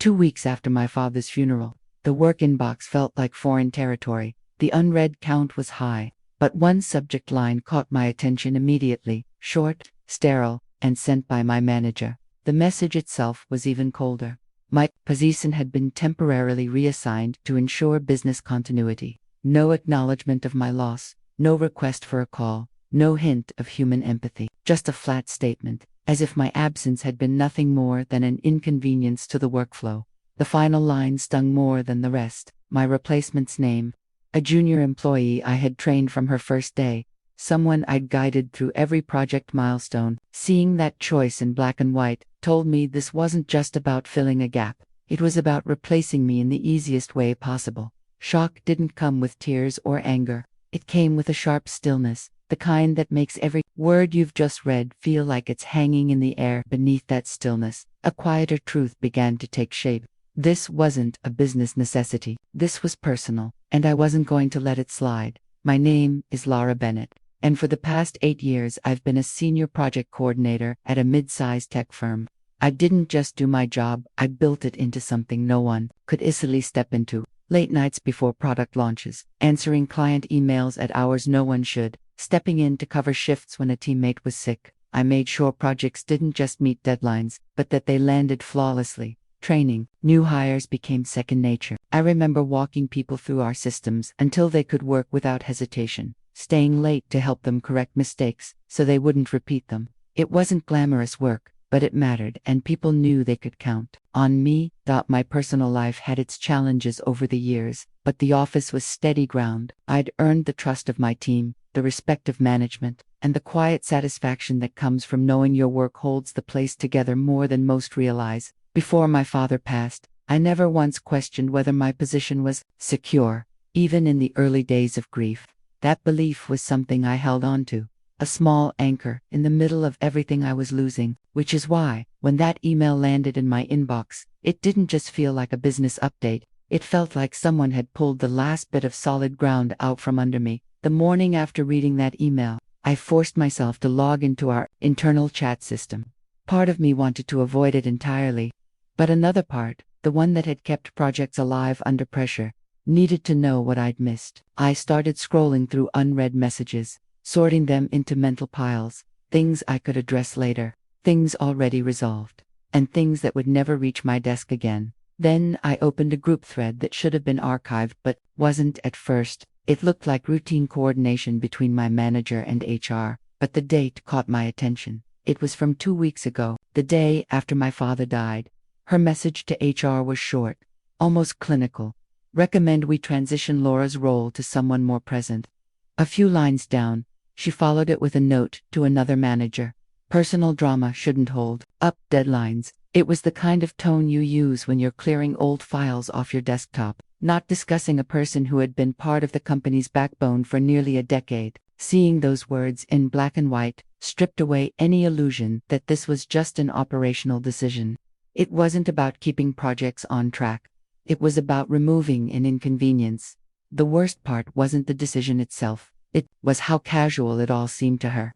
2 weeks after my father's funeral, the work inbox felt like foreign territory. The unread count was high, but one subject line caught my attention immediately: short, sterile, and sent by my manager. The message itself was even colder. My position had been temporarily reassigned to ensure business continuity. No acknowledgement of my loss, no request for a call, no hint of human empathy. Just a flat statement, as if my absence had been nothing more than an inconvenience to the workflow. The final line stung more than the rest. My replacement's name, a junior employee I had trained from her first day, someone I'd guided through every project milestone. Seeing that choice in black and white told me this wasn't just about filling a gap. It was about replacing me in the easiest way possible. Shock didn't come with tears or anger. It came with a sharp stillness, the kind that makes every word you've just read feel like it's hanging in the air. Beneath that stillness, a quieter truth began to take shape. This wasn't a business necessity. This was personal, and I wasn't going to let it slide. My name is Laura Bennett, and for the past 8 years I've been a senior project coordinator at a mid-sized tech firm. I didn't just do my job, I built it into something no one could easily step into. Late nights before product launches, answering client emails at hours no one should, stepping in to cover shifts when a teammate was sick. I made sure projects didn't just meet deadlines, but that they landed flawlessly. Training new hires became second nature. I remember walking people through our systems until they could work without hesitation, staying late to help them correct mistakes so they wouldn't repeat them. It wasn't glamorous work, but it mattered, and people knew they could count on me. My personal life had its challenges over the years, but the office was steady ground. I'd earned the trust of my team, the respect of management, and the quiet satisfaction that comes from knowing your work holds the place together more than most realize. Before my father passed, I never once questioned whether my position was secure. Even in the early days of grief, that belief was something I held on to, a small anchor in the middle of everything I was losing, which is why, when that email landed in my inbox, it didn't just feel like a business update, it felt like someone had pulled the last bit of solid ground out from under me. The morning after reading that email, I forced myself to log into our internal chat system. Part of me wanted to avoid it entirely, but another part, the one that had kept projects alive under pressure, needed to know what I'd missed. I started scrolling through unread messages, sorting them into mental piles, things I could address later, things already resolved, and things that would never reach my desk again. Then I opened a group thread that should have been archived but wasn't at first. It looked like routine coordination between my manager and HR, but the date caught my attention. It was from 2 weeks ago, the day after my father died. Her message to HR was short, almost clinical. Recommend we transition Laura's role to someone more present. A few lines down, she followed it with a note to another manager. Personal drama shouldn't hold up deadlines. It was the kind of tone you use when you're clearing old files off your desktop, not discussing a person who had been part of the company's backbone for nearly a decade. Seeing those words in black and white stripped away any illusion that this was just an operational decision. It wasn't about keeping projects on track. It was about removing an inconvenience. The worst part wasn't the decision itself. It was how casual it all seemed to her.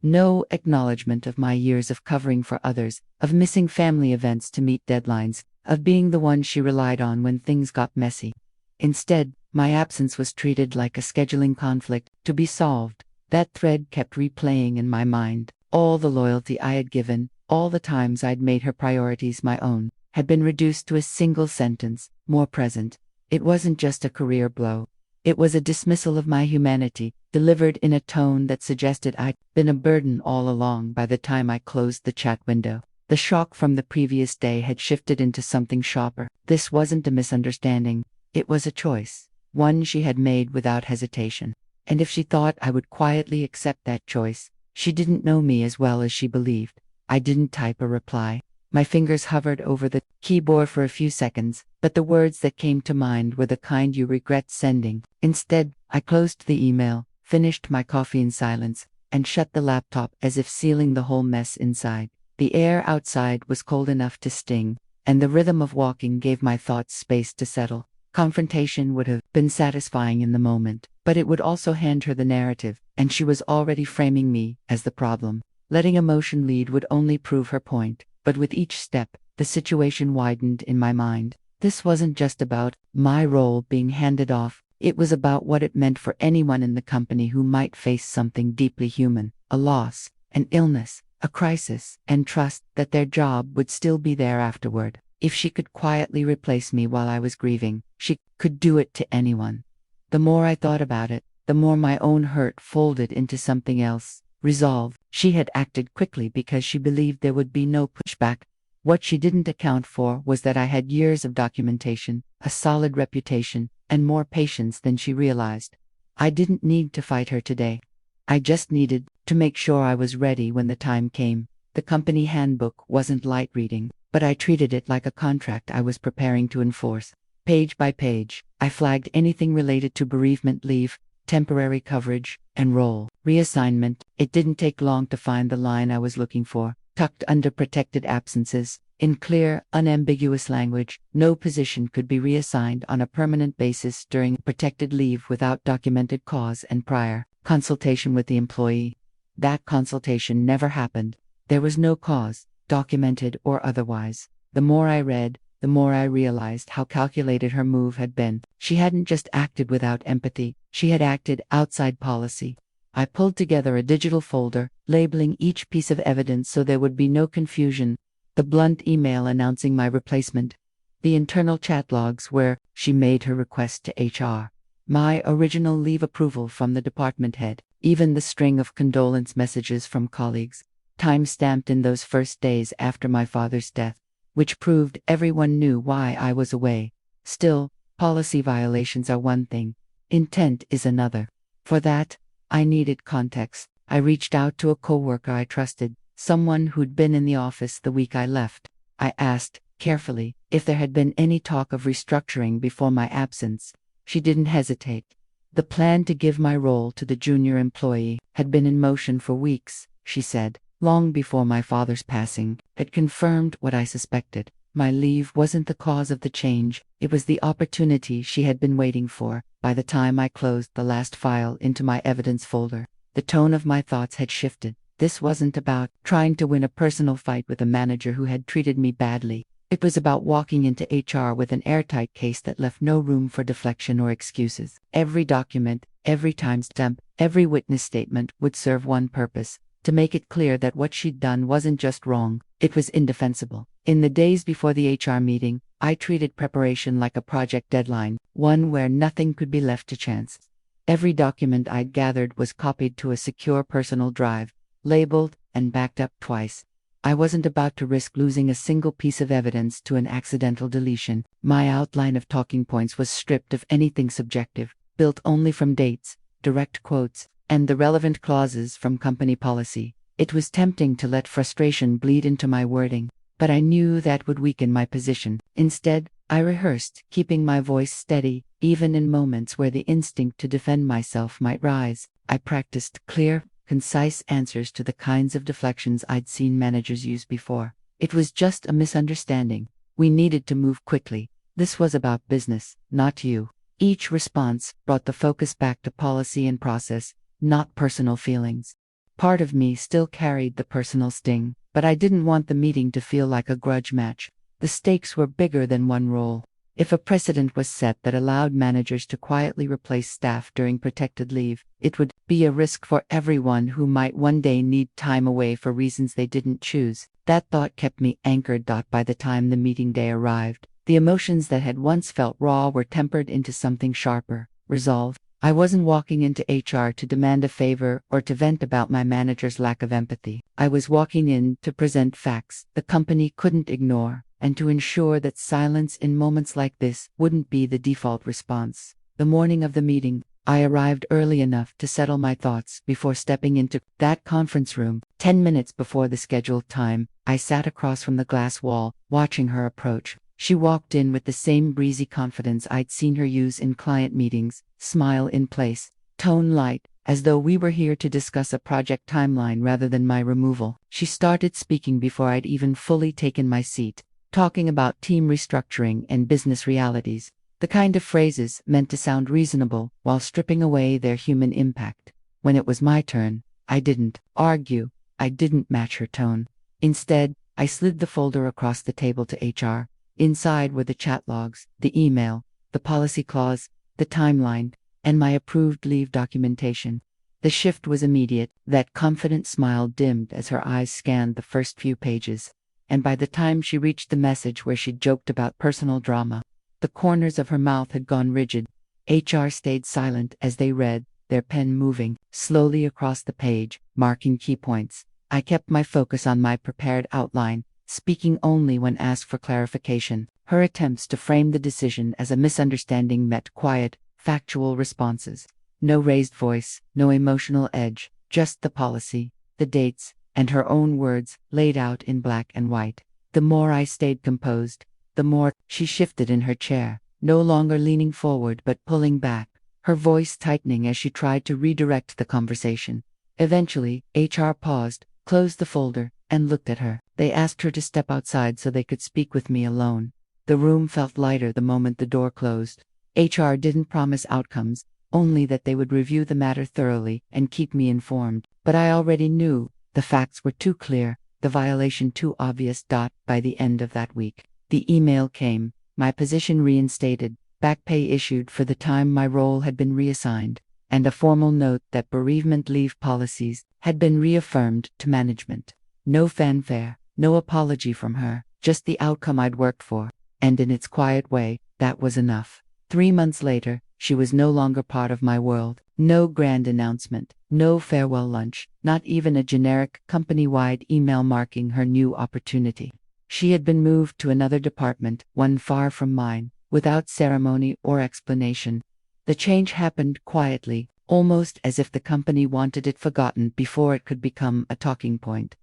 No acknowledgement of my years of covering for others, of missing family events to meet deadlines, of being the one she relied on when things got messy. Instead, my absence was treated like a scheduling conflict to be solved. That thread kept replaying in my mind. All the loyalty I had given, all the times I'd made her priorities my own, had been reduced to a single sentence: more present. It wasn't just a career blow. It was a dismissal of my humanity, delivered in a tone that suggested I'd been a burden all along. By the time I closed the chat window, the shock from the previous day had shifted into something sharper. This wasn't a misunderstanding. It was a choice, one she had made without hesitation. And if she thought I would quietly accept that choice, she didn't know me as well as she believed. I didn't type a reply. My fingers hovered over the keyboard for a few seconds, but the words that came to mind were the kind you regret sending. Instead, I closed the email, finished my coffee in silence, and shut the laptop as if sealing the whole mess inside. The air outside was cold enough to sting, and the rhythm of walking gave my thoughts space to settle. Confrontation would have been satisfying in the moment, but it would also hand her the narrative, and she was already framing me as the problem. Letting emotion lead would only prove her point, but with each step, the situation widened in my mind. This wasn't just about my role being handed off, it was about what it meant for anyone in the company who might face something deeply human, a loss, an illness, a crisis, and trust that their job would still be there afterward. If she could quietly replace me while I was grieving, she could do it to anyone. The more I thought about it, the more my own hurt folded into something else. Resolve. She had acted quickly because she believed there would be no pushback. What she didn't account for was that I had years of documentation, a solid reputation, and more patience than she realized. I didn't need to fight her today. I just needed to make sure I was ready when the time came. The company handbook wasn't light reading, but I treated it like a contract I was preparing to enforce. Page by page, I flagged anything related to bereavement leave, temporary coverage, and role reassignment. It didn't take long to find the line I was looking for. Tucked under protected absences, in clear, unambiguous language, no position could be reassigned on a permanent basis during protected leave without documented cause and prior consultation with the employee. That consultation never happened. There was no cause, documented or otherwise. The more I read, the more I realized how calculated her move had been. She hadn't just acted without empathy, she had acted outside policy. I pulled together a digital folder, labeling each piece of evidence so there would be no confusion. The blunt email announcing my replacement. The internal chat logs where she made her request to HR. My original leave approval from the department head. Even the string of condolence messages from colleagues, time-stamped in those first days after my father's death, which proved everyone knew why I was away. Still, policy violations are one thing. Intent is another. For that, I needed context. I reached out to a coworker I trusted, someone who'd been in the office the week I left. I asked, carefully, if there had been any talk of restructuring before my absence. She didn't hesitate. The plan to give my role to the junior employee had been in motion for weeks, she said, long before my father's passing. It confirmed what I suspected. My leave wasn't the cause of the change, it was the opportunity she had been waiting for. By the time I closed the last file into my evidence folder, the tone of my thoughts had shifted. This wasn't about trying to win a personal fight with a manager who had treated me badly. It was about walking into HR with an airtight case that left no room for deflection or excuses. Every document, every timestamp, every witness statement would serve one purpose: to make it clear that what she'd done wasn't just wrong, it was indefensible. In the days before the HR meeting, I treated preparation like a project deadline, one where nothing could be left to chance. Every document I'd gathered was copied to a secure personal drive, labeled, and backed up twice. I wasn't about to risk losing a single piece of evidence to an accidental deletion. My outline of talking points was stripped of anything subjective, built only from dates, direct quotes, and the relevant clauses from company policy. It was tempting to let frustration bleed into my wording, but I knew that would weaken my position. Instead, I rehearsed, keeping my voice steady, even in moments where the instinct to defend myself might rise. I practiced clear, concise answers to the kinds of deflections I'd seen managers use before. It was just a misunderstanding. We needed to move quickly. This was about business, not you. Each response brought the focus back to policy and process, not personal feelings. Part of me still carried the personal sting, but I didn't want the meeting to feel like a grudge match. The stakes were bigger than one role. If a precedent was set that allowed managers to quietly replace staff during protected leave, it would be a risk for everyone who might one day need time away for reasons they didn't choose. That thought kept me anchored. By the time the meeting day arrived, the emotions that had once felt raw were tempered into something sharper: resolve. I wasn't walking into HR to demand a favor or to vent about my manager's lack of empathy. I was walking in to present facts the company couldn't ignore, and to ensure that silence in moments like this wouldn't be the default response. The morning of the meeting, I arrived early enough to settle my thoughts before stepping into that conference room. 10 minutes before the scheduled time, I sat across from the glass wall, watching her approach. She walked in with the same breezy confidence I'd seen her use in client meetings, smile in place, tone light, as though we were here to discuss a project timeline rather than my removal. She started speaking before I'd even fully taken my seat, talking about team restructuring and business realities, the kind of phrases meant to sound reasonable while stripping away their human impact. When it was my turn, I didn't argue, I didn't match her tone. Instead, I slid the folder across the table to HR. Inside were the chat logs, the email, the policy clause, the timeline, and my approved leave documentation. The shift was immediate. That confident smile dimmed as her eyes scanned the first few pages. And by the time she reached the message where she joked about personal drama, the corners of her mouth had gone rigid. HR stayed silent as they read, their pen moving slowly across the page, marking key points. I kept my focus on my prepared outline, speaking only when asked for clarification. Her attempts to frame the decision as a misunderstanding met quiet, factual responses. No raised voice, no emotional edge, just the policy, the dates, and her own words laid out in black and white. The more I stayed composed, the more she shifted in her chair, no longer leaning forward but pulling back, her voice tightening as she tried to redirect the conversation. Eventually, HR paused, closed the folder, and looked at her. They asked her to step outside so they could speak with me alone. The room felt lighter the moment the door closed. HR didn't promise outcomes, only that they would review the matter thoroughly and keep me informed. But I already knew. The facts were too clear, the violation too obvious. By the end of that week, the email came, my position reinstated, back pay issued for the time my role had been reassigned, and a formal note that bereavement leave policies had been reaffirmed to management. No fanfare, no apology from her, just the outcome I'd worked for, and in its quiet way, that was enough. 3 months later, she was no longer part of my world. No grand announcement, no farewell lunch, not even a generic company-wide email marking her new opportunity. She had been moved to another department, one far from mine, without ceremony or explanation. The change happened quietly, almost as if the company wanted it forgotten before it could become a talking point.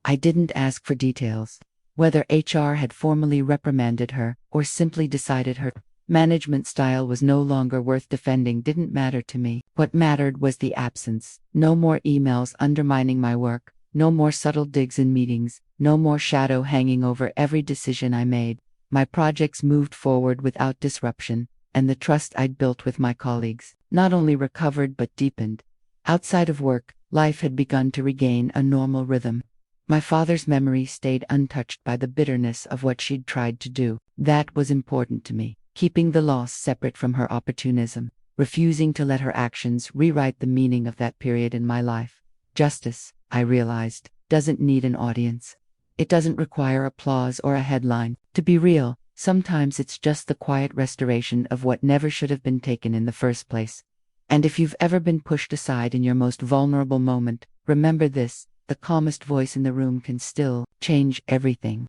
I didn't ask for details. Whether HR had formally reprimanded her or simply decided her management style was no longer worth defending didn't matter to me. What mattered was the absence. No more emails undermining my work, no more subtle digs in meetings, no more shadow hanging over every decision I made. My projects moved forward without disruption, and the trust I'd built with my colleagues not only recovered but deepened. Outside of work, life had begun to regain a normal rhythm. My father's memory stayed untouched by the bitterness of what she'd tried to do. That was important to me. Keeping the loss separate from her opportunism, refusing to let her actions rewrite the meaning of that period in my life. Justice, I realized, doesn't need an audience. It doesn't require applause or a headline. To be real, sometimes it's just the quiet restoration of what never should have been taken in the first place. And if you've ever been pushed aside in your most vulnerable moment, remember this: the calmest voice in the room can still change everything.